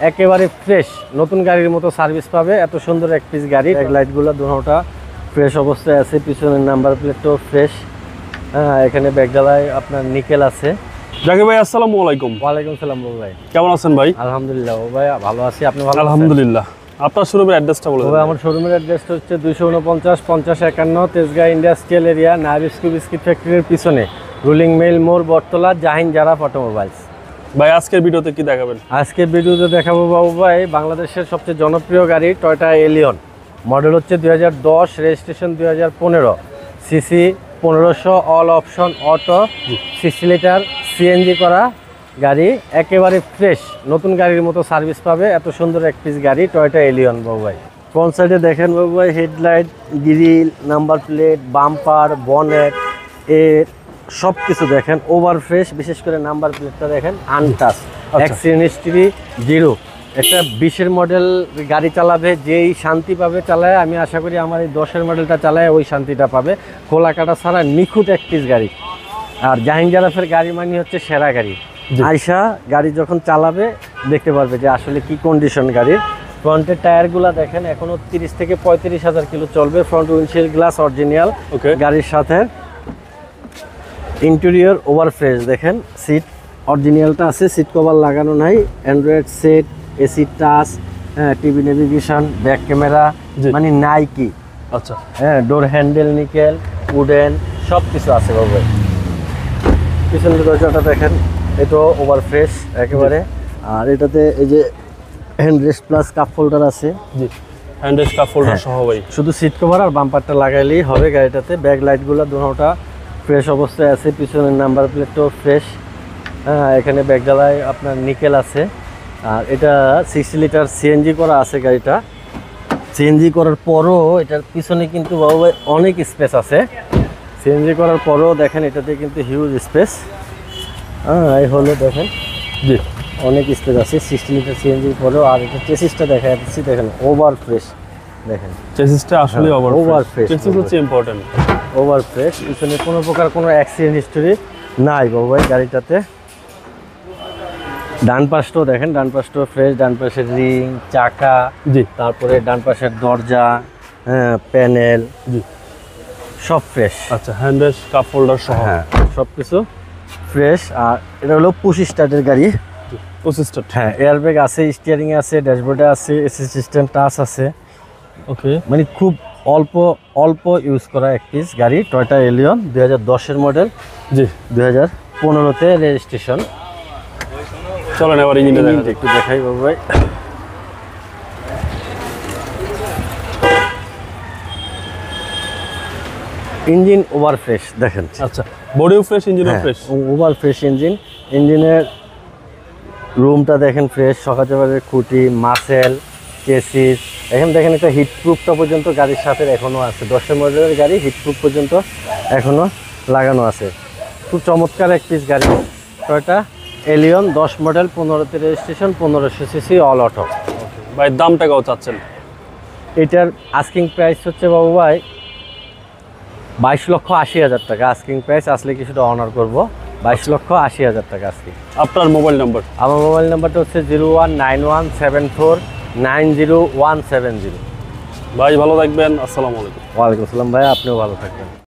একেবারে ফ্রেশ নতুন গাড়ির মতো সার্ভিস পাবে। এত সুন্দর এক পিস গাড়ি। লাইটগুলো দুটোটা ফ্রেশ অবস্থায় আছে, পিছনের নাম্বার প্লেটটাও ফ্রেশ। হ্যাঁ, এখানে ব্যাগডালায় আপনার নিকেল আছে। জাকির ভাই আসসালামু আলাইকুম। ওয়ালাইকুম সালাম বাবু ভাই, কেমন আছেন ভাই? আলহামদুলিল্লাহ বাবু ভাই, ভালো আছি। আপনি ভালো আছেন? আলহামদুলিল্লাহ। আপনার শোরুমের অ্যাড্রেসটা বলে বাবু দেন। ভাই, আমার শোরুমের অ্যাড্রেসটা হচ্ছে 249 5051 Tejgaon industrial area, Nabisco biscuit ফ্যাক্টরির পিছনে, রুলিং মিল মোড়, বটতলা, জাহিন জারাফ অটোমোবাইলস। ভাই আজকের ভিডিওতে কি দেখাবেন? আজকে ভিডিওতে দেখাবো বাবু ভাই বাংলাদেশের সবচেয়ে জনপ্রিয় গাড়ি টয়োটা এলিয়ন। মডেল হচ্ছে 2010, registration 2015, CC 1500, all option auto, 60 litre CNG করা গাড়ি। একেবারে ফ্রেশ নতুন গাড়ির মতো সার্ভিস পাবে। এত সুন্দর এক পিস গাড়ি টয়োটা এলিয়ন বাবু ভাই। ফ্রন্ট সাইডে দেখেন বাবু ভাই, headlight, grill, number plate, bumper, bonnet, এর সব কিছু দেখেন ওভার ফ্রেশ। বিশেষ করে নাম্বার প্লেটটা দেখেন আনটাচ, অ্যাক্সিডেন্ট হিস্ট্রি জিরো। একটা 20-এর মডেল গাড়ি চালাবে যেই শান্তি পাবে চালায়, আমি আশা করি আমার এই 10-এর মডেলটা চালায় ওই শান্তিটা পাবে। খোলা কাটা ছাড়া নিখুঁত এক পিস গাড়ি। আর জাহিন জারাফের গাড়ি মানে হচ্ছে সেরা গাড়ি। আয়শা গাড়ি যখন চালাবে দেখতে পারবে যে আসলে কি কন্ডিশন গাড়ির। ফ্রন্টের টায়ারগুলা দেখেন এখনো 30 থেকে 35,000 কিলো চলবে। ফ্রন্ট উইন্ডশিল্ড গ্লাস অরিজিনাল গাড়ির সাথে। ইন্টেরিয়র ওভার ফ্রেশ দেখেন, সিট অরিজিনালটা আছে, সিট কভার লাগানো নাই। অ্যান্ড্রয়েড সেট, এসি টাচ, হ্যাঁ, টিভি নেভিগেশন, ব্যাক ক্যামেরা, মানে নাইকি। আচ্ছা, হ্যাঁ, ডোর হ্যান্ডেল নিকেল, উডেন, সব কিছু আছে বাবু। পিছনের দরজাটা দেখেন, এটাও ওভার ফ্রেশ একেবারে। আর এটাতে এই যে hand rest plus cup holder আছে। জি, হ্যান্ড রেস্ট কাপ হোল্ডার সহ ভাই। শুধু সিট কভার আর বাম্পারটা লাগাইলেই হবে গাড়িটাতে। ব্যাক লাইটগুলো দুটোটা ফ্রেশ অবস্থায় আছে, পিছনের নাম্বার প্লেটটাও ফ্রেশ। হ্যাঁ, এখানে ব্যাগডালায় আপনার নিকেল আছে। আর এটা 60 লিটার সিএনজি করা আছে গাড়িটা। সিএনজি করার পরও এটার পিছনে কিন্তু বাবু ভাই অনেক স্পেস আছে। সিএনজি করার পরও দেখেন এটাতে কিন্তু হিউজ স্পেস। হ্যাঁ, এই হলো দেখেন, জি অনেক স্পেস আছে 60 লিটার সিএনজির পরেও। আর এটা চেসিসটা দেখা যাচ্ছে দেখেন ওভার ফ্রেশ দেখেন। চেসিসটা আসলে ওভার ফ্রেশ। চেসিস হচ্ছে ইম্পর্টেন্ট। ওভার ফ্রেশ, পিছনে কোনো প্রকার কোনো অ্যাক্সিডেন্ট হিস্টোরি নাই বাবু ভাই গাড়িটাতে। ডান পাশটাও দেখেন, ডান পাশটাও ফ্রেশ। ডান পাশের রিং, চাকা, জি, তারপরে ডান পাশের দরজা, হ্যাঁ, প্যানেল, জি সব ফ্রেশ। আচ্ছা, হ্যান্ড রেস্ট কাপ হোল্ডার সহ, হ্যাঁ, সব কিছু ফ্রেশ। আর এটা হলো পুশ স্টার্টের গাড়ি। অ্যাসিস্ট্যান্ট, হ্যাঁ, এয়ারব্যাগ আছে, স্টিয়ারিং আছে, ড্যাশবোর্ডে আছে, এসি সিস্টেম টাচ আছে। ওকে, মানে খুব অল্প অল্প ইউজ করা এক পিস গাড়ি টয়োটা এলিয়ন। 2010-এর মডেল, জি 2015-তে রেজিস্ট্রেশন। চলেন এবার ইঞ্জিনটা দেখা যাক। একটু দেখাই বাবু ভাই। ইঞ্জিন ওভার ফ্রেশ দেখেন। আচ্ছা, বডিও ফ্রেশ, ইঞ্জিনও ফ্রেশ। Over fresh engine. ইঞ্জিনের রুমটা দেখেন ফ্রেশ, সকালবেলার খুঁটি, মাসেল, চেসিস। এখন দেখেন একটা হিটপ্রুফটা পর্যন্ত গাড়ির সাথে এখনও আছে। 10-এর মডেলের গাড়ি, হিটপ্রুফ পর্যন্ত এখনও লাগানো আছে। খুব চমৎকার এক পিস গাড়ি টয়োটা এলিয়ন। 10 মডেল, 15-তে রেজিস্ট্রেশন, 1500 সিসি, অল অটো। ভাই দামটা কত চাচ্ছেন? এটার আস্কিং প্রাইস হচ্ছে বাবু ভাই 22,80,000 টাকা আস্কিং প্রাইস। আসলে কিছুটা অনার করবো। 22,80,000 টাকা আজকে। আপনার মোবাইল নাম্বার? আমার মোবাইল নাম্বারটা হচ্ছে 019174900170। ভাই ভালো থাকবেন, আসসালামু আলাইকুম। ওয়ালাইকুম আসসালাম ভাই, আপনিও ভালো থাকবেন।